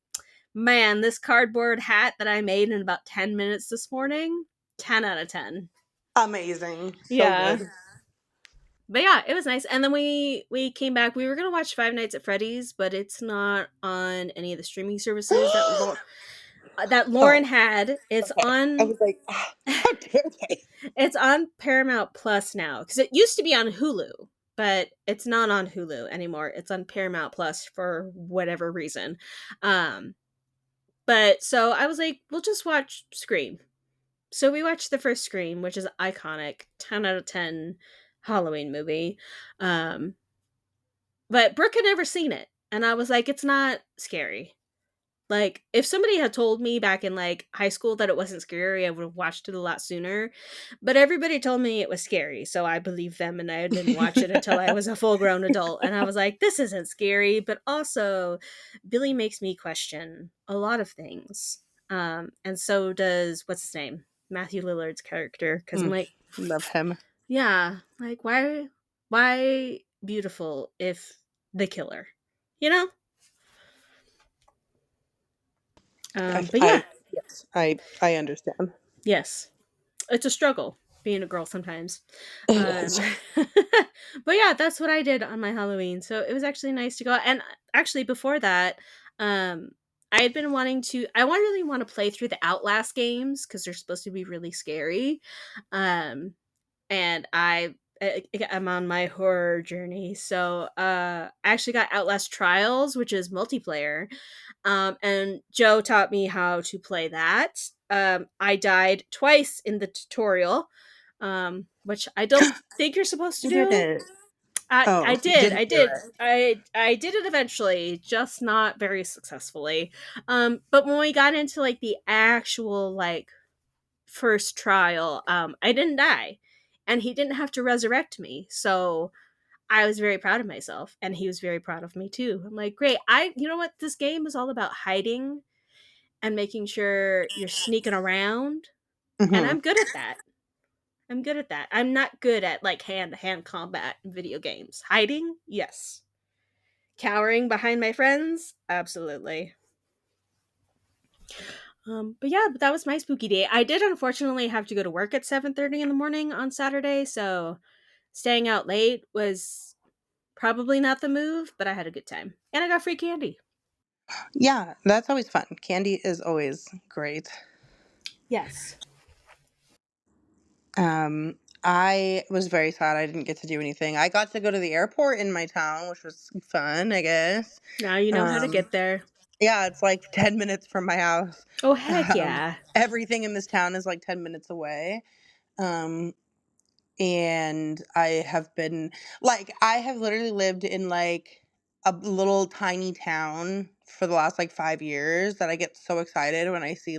man, this cardboard hat that I made in about 10 minutes this morning, 10 out of 10. Amazing. So Yeah. good. But yeah, it was nice. And then we came back. We were gonna watch Five Nights at Freddy's, but it's not on any of the streaming services that Lauren Oh, had. It's okay. I on was like, "Ah, how dare they?" it's on Paramount Plus now because it used to be on Hulu, but it's not on Hulu anymore. It's on Paramount Plus for whatever reason. Um, but so I was like, we'll just watch Scream. So we watched the first Scream, which is iconic, 10 out of 10 Halloween movie. Um, but Brooke had never seen it, and I was like, it's not scary. Like, if somebody had told me back in like high school that it wasn't scary, I would have watched it a lot sooner. But everybody told me it was scary, so I believed them, and I didn't watch it until I was a full grown adult. And I was like, this isn't scary, but also Billy makes me question a lot of things. And so does what's his name? Matthew Lillard's character. Because I'm Mm, like, love him. yeah, like why beautiful if the killer? You know? But yeah, Yes, I understand. yes. It's a struggle. being a girl sometimes. It Um, is. but yeah, that's what I did on my Halloween. So it was actually nice to go. And actually, before that, um, I had been wanting to. I really want to play through the Outlast games because they're supposed to be really scary. Um, and I'm on my horror journey. So I actually got Outlast Trials, which is multiplayer. And Joe taught me how to play that. I died twice in the tutorial, which I don't think you're supposed to You did do. it. I Oh, so you did. didn't I do did. it. I did it eventually, just not very successfully. But when we got into like the actual like first trial, I didn't die, and he didn't have to resurrect me. So I was very proud of myself, and he was very proud of me too. I'm like, great. You know what? This game is all about hiding and making sure you're sneaking around, and Mhm. I'm good at that. I'm good at that. I'm not good at like hand to hand combat in video games. Hiding, yes. Cowering behind my friends, absolutely. But yeah, but that was my spooky day. I did unfortunately have to go to work at 7:30 in the morning on Saturday, so staying out late was probably not the move, but I had a good time. And I got free candy. Yeah, that's always fun. Candy is always great. Yes. I was very sad I didn't get to do anything. I got to go to the airport in my town, which was fun, I guess. Now you know how to Um, get there. yeah, it's like 10 minutes from my house. Oh, heck Um, yeah. everything in this town is like 10 minutes away. Um, and I have literally lived in like a little tiny town for the last like 5 years that I get so excited when I see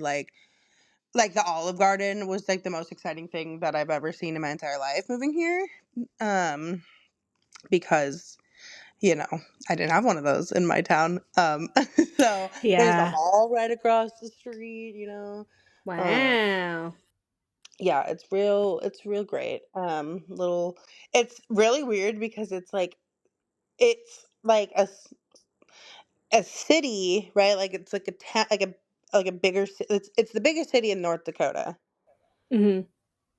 like the Olive Garden was like the most exciting thing that I've ever seen in my entire life moving here. Um, because you know, I didn't have one of those in my town. So there's a Yeah. mall right across the street, you know. Um, Wow. yeah, it's real great. Little it's really weird because it's like a city, right? Like it's like a like a bigger it's the biggest city in North Dakota, Hmm.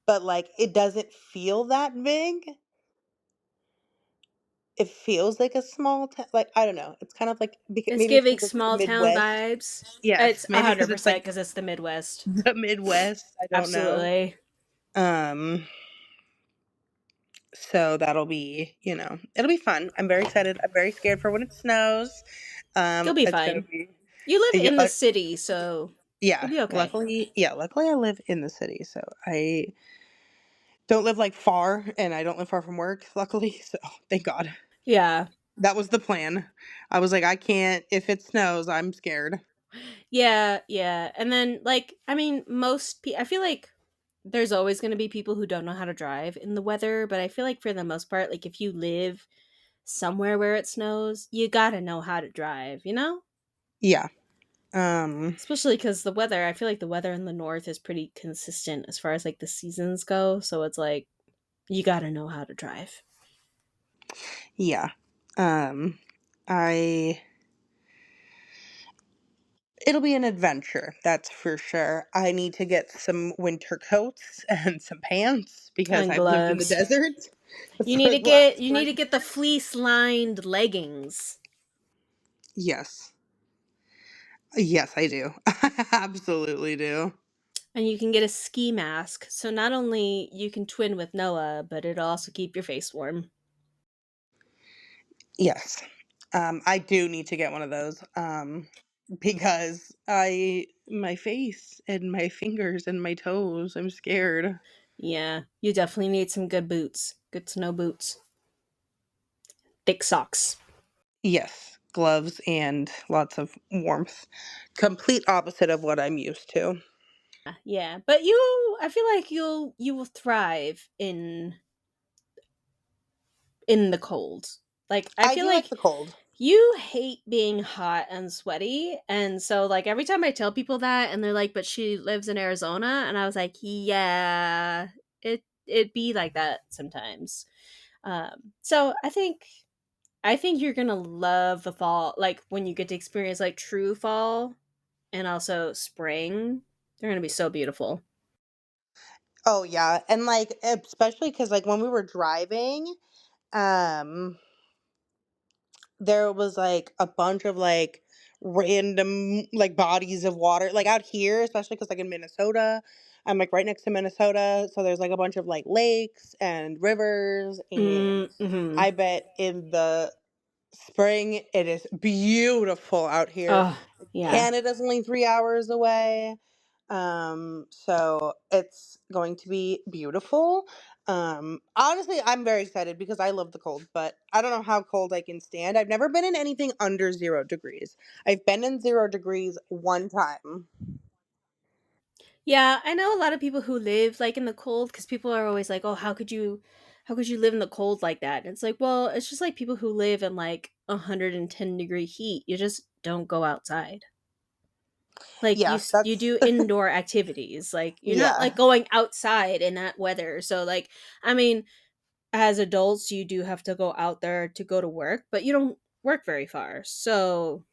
but like it doesn't feel that big. It feels like a small town. Like I don't know. It's kind of like It's maybe it's giving because it's the small town Midwest. vibes. Yes, It's maybe because it's 100% like because it's the Midwest. the Midwest. I don't know. Absolutely. Um, so that'll be, it'll be fun. I'm very excited. I'm very scared for when it snows. You'll be It's gonna fine. be, You live yeah, in the city, so you'll yeah. be okay. Luckily I live in the city, so I don't live like far, and I don't live far from work. Luckily, so thank God. Yeah. That was the plan. I was like, I can't. If it snows, I'm scared. Yeah, yeah. And then like I mean I feel like there's always going to be people who don't know how to drive in the weather, but I feel like for the most part like if you live somewhere where it snows, you got to know how to drive, you know? Yeah. Um. Especially cuz the weather, I feel like the weather in the north is pretty consistent as far as like the seasons go, so it's like you got to know how to drive. Yeah. Um. I It'll be an adventure, that's for sure. I need to get some winter coats and some pants because And I've lived in the gloves. desert for the last You need 5 to get the years. fleece lined leggings. Yes. Yes, I do. I absolutely do. And you can get a ski mask, so not only you can twin with Noah, but it'll also keep your face warm. Yes. I do need to get one of those, because I my face and my fingers and my toes, I'm scared. Yeah, you definitely need some good boots. Good snow boots. Thick socks. Yes, gloves and lots of warmth. Complete opposite of what I'm used to. Yeah, but I feel like you will thrive in the cold. Like I I feel do like like the cold. you hate being hot and sweaty, and so like every time I tell people that and they're like, "But she lives in Arizona." And I was like, "Yeah, it be like that sometimes." So I think you're going to love the fall, like when you get to experience like true fall and also spring. They're going to be so beautiful. Oh, yeah, and, like, especially because like, when we were driving, um, there was, like, a bunch of, like, random, like, bodies of water, like, out here, especially because like, in Minnesota, I'm, like, right next to Minnesota, so there's, like, a bunch of, like, lakes and rivers, and Mm-hmm. I bet in the spring, it is beautiful out here. Oh, yeah. Canada's only 3 hours away, so it's going to be beautiful. Honestly, I'm very excited because I love the cold, but I don't know how cold I can stand. I've never been in anything under 0 degrees. I've been in 0 degrees one time. Yeah, I know a lot of people who live like in the cold because people are always like, "Oh, how could you live in the cold like that?" And it's like, well, it's just like people who live in like 110-degree heat. You just don't go outside. Like Yeah, you that's do indoor activities. Like you're not like yeah. going outside in that weather. So like, I mean, as adults, you do have to go out there to go to work, but you don't work very far. So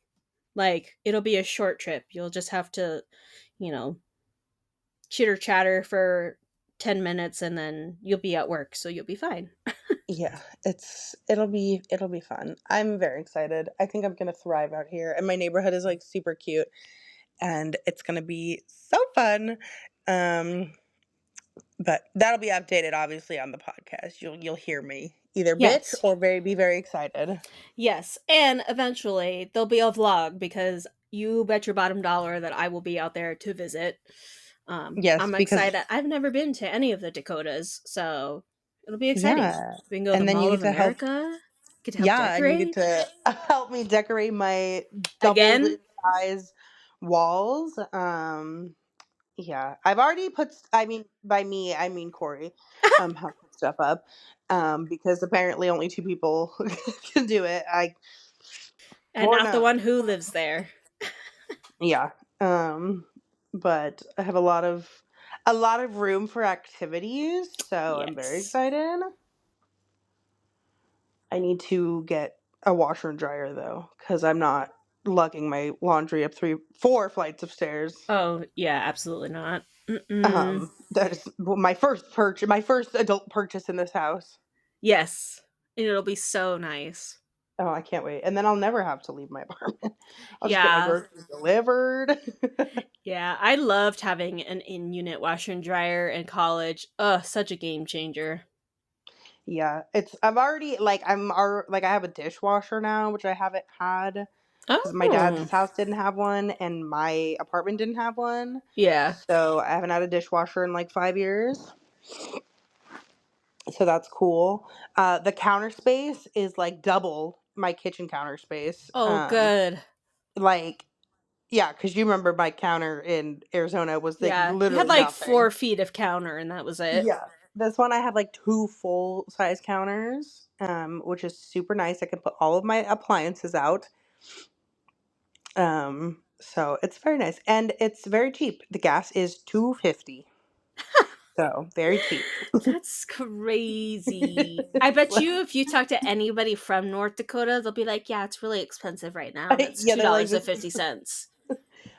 like, it'll be a short trip. You'll just have to, you know, chitter chatter for 10 minutes and then you'll be at work, so you'll be fine. Yeah, it'll be fun. I'm very excited. I think I'm gonna thrive out here, and my neighborhood is, like, super cute, and it's gonna be so fun. Um, but that'll be updated obviously on the podcast. You'll hear me either bitch Yes. or be very excited. Yes. And eventually there'll be a vlog because you bet your bottom dollar that I will be out there to visit. Yes, I'm because excited. I've never been to any of the Dakotas, so it'll be exciting. yeah, We can go to the and then you Mall get of to help. America, get to help Yeah, and you get decorate to help me decorate my doubled again. in size walls. Yeah, I've already put. I mean, by me, I mean Corey. Have put stuff up, because apparently only 2 people can do it. I And or not the no, one who lives there. yeah. Um, but I have a lot of room for activities, so I'm very Yes. excited. I need to get a washer and dryer though, because I'm not lugging my laundry up 4 flights of stairs. Oh, yeah, absolutely not. Mm-mm. That is my first purchase, my first adult purchase in this house. Yes. And it'll be so nice. Oh, I can't wait. And then I'll never have to leave my apartment. I'll just get my Yeah. groceries delivered. Yeah, I loved having an in-unit washer and dryer in college. Ugh, such a game changer. Yeah, I've already like I have a dishwasher now, which I haven't had because my dad's Oh. house didn't have one and my apartment didn't have one. Yeah. So I haven't had a dishwasher in like 5 years. So that's cool. The counter space is like double my kitchen counter space. Oh, good. Like yeah, because you remember my counter in Arizona was like Yeah. You had literally like nothing. 4 feet of counter and that was it. Yeah. This one I have like 2 full size counters, which is super nice. I can put all of my appliances out. So it's very nice. And it's very cheap. The gas is 2.50. So very cheap. That's crazy. I bet you if you talk to anybody from North Dakota, they'll be like, yeah, it's really expensive right now and it's Yeah, two they're like dollars and this fifty is cents.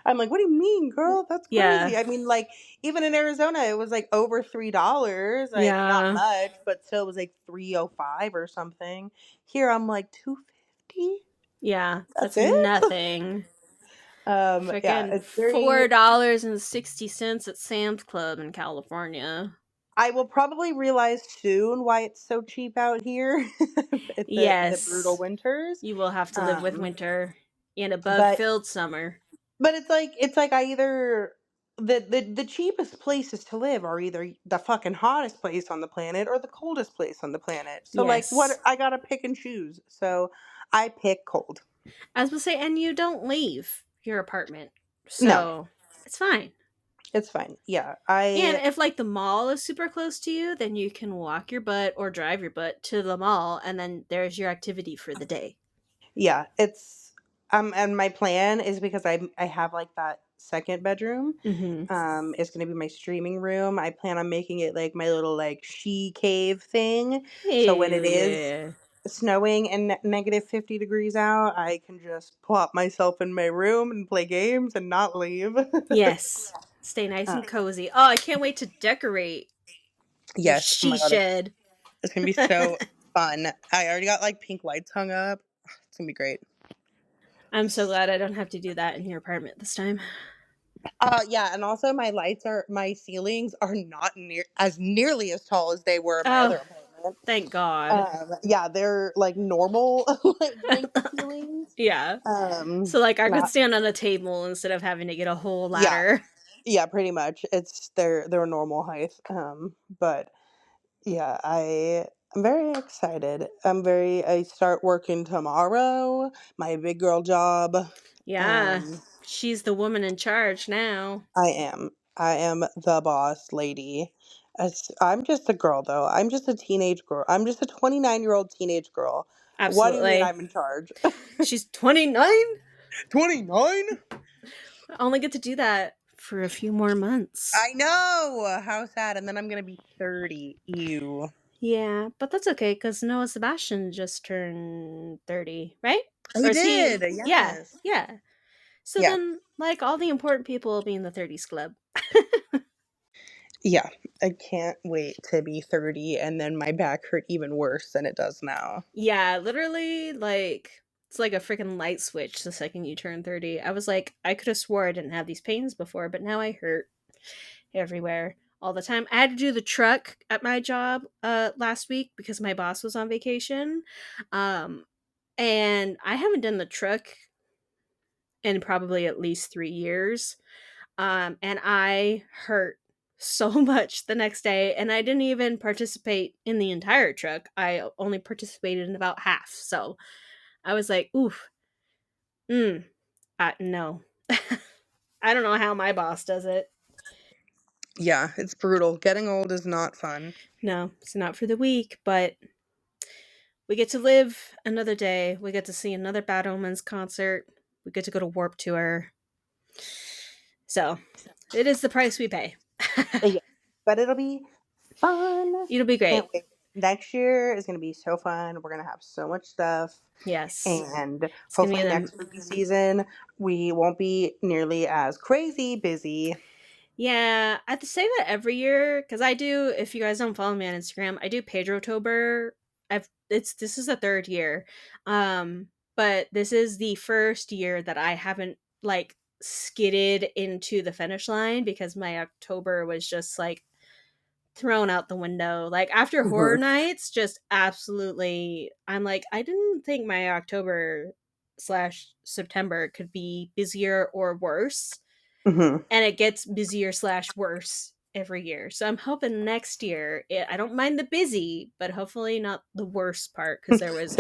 I'm like, what do you mean, girl? That's Yeah. crazy. I mean, like, even in Arizona, it was like over $3. Like, not Yeah. much, but still it was like 3.05 or something. Here I'm like 2.50. Yeah. That's That's it? nothing. Yeah, Freaking it's very $4.60 at Sam's Club in California. I will probably realize soon why it's so cheap out here at the brutal Yes, winters. you will have to live with Um, winter and a but bug-filled summer. it's like I either the cheapest places to live are either the fucking hottest place on the planet or the coldest place on the planet. So like what Yes. I gotta pick and choose. So I pick cold. As we say, and you don't leave your apartment. No, So it's fine. it's fine. Yeah. And I if like the mall is super close to you, then you can walk your butt or drive your butt to the mall and then there's your activity for the day. Yeah, and my plan is because I have like that second bedroom. Mhm. It's gonna be my streaming room. I plan on making it like my little like she cave thing. So when it Hell is yeah. snowing and negative 50 degrees out, I can just plop myself in my room and play games and not leave. Yes. Stay nice Uh, and cozy. Oh, I can't wait to decorate. Yes, oh my She god, should. it's gonna be so fun. I already got, like, pink lights hung up. It's gonna be great. I'm so glad I don't have to do that in your apartment this time. Yeah, and also my ceilings are not nearly as tall as they were in my other Oh, apartment. thank God. Yeah, they're, like, normal, like, length ceilings. Yeah. So, like, I could Not stand on a table instead of having to get a whole Yeah, ladder. yeah, pretty much. They're normal height, but yeah, I'm very excited. I start working tomorrow, my big girl job. Yeah. Um, She's the woman in charge now. I am. I am the boss lady. I'm just a girl though. I'm just a teenage girl. I'm just a 29-year-old teenage girl. What do you mean Absolutely. I'm in charge? She's 29? 29? I only get to do that for a few more months. I know. How sad. And then I'm going to be 30. Ew. Yeah, but that's okay because Noah Sebastian just turned 30, right? He Or is he? did. Yeah, Yes. yeah. So Yeah. then, like, all the important people will be in the 30s club. Yeah. I can't wait to be 30 and then my back hurt even worse than it does now. Yeah, literally, like, it's like a freaking light switch the second you turn 30. I was like, I could have swore I didn't have these pains before, but now I hurt everywhere all the time. I had to do the truck at my job last week because my boss was on vacation. Um and I haven't done the truck in probably at least 3 years. And I hurt so much the next day, and I didn't even participate in the entire truck. I only participated in about half. So I was like, oof, mm, no. I don't know how my boss does it. Yeah, it's brutal. Getting old is not fun. No, it's not for the weak, but we get to live another day. We get to see another Bad Omens concert. We get to go to Warp Tour. So it is the price we pay. Yeah. But it'll be fun. It'll be Can't great. wait. Next year is going to be so fun. We're going to have so much stuff. Yes. And It's gonna be hopefully the next spooky season, we won't be nearly as crazy busy. Yeah, I have to say that every year because I do. If you guys don't follow me on Instagram, I do Pedrotober. This is the third year, um, but this is the first year that I haven't like skidded into the finish line because my October was just like thrown out the window. Like after horror Hmm. nights, just absolutely. I'm like, I didn't think my October slash September could be busier or worse, Hmm. and it gets busier slash worse every year. So I'm hoping next year I don't mind the busy, but hopefully not the worst part because there was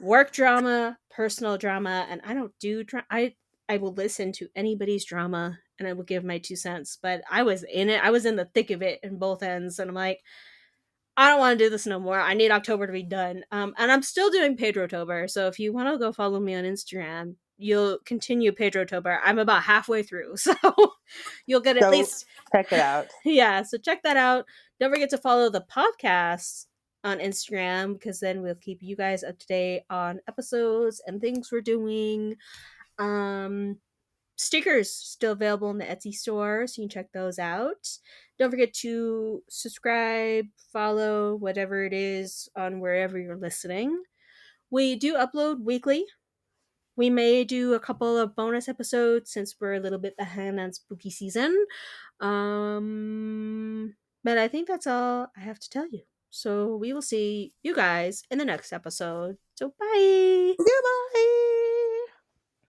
work drama, personal drama, and I don't do I will listen to anybody's drama and I will give my 2 cents. But I was in it. I was in the thick of it in both ends, and I'm like, I don't want to do this no more. I need October to be done. And I'm still doing Pedrotober. So if you want to go follow me on Instagram, you'll continue Pedrotober. I'm about halfway through. So you'll get at Go least, check it out. yeah. So check that out. Don't forget to follow the podcast on Instagram because then we'll keep you guys up to date on episodes and things we're doing. Um, Stickers still available in the Etsy store, so you can check those out. Don't forget to subscribe, follow, whatever it is on wherever you're listening. We do upload weekly. We may do a couple of bonus episodes since we're a little bit behind on spooky season. But I think that's all I have to tell you. So we will see you guys in the next episode. So bye. Goodbye.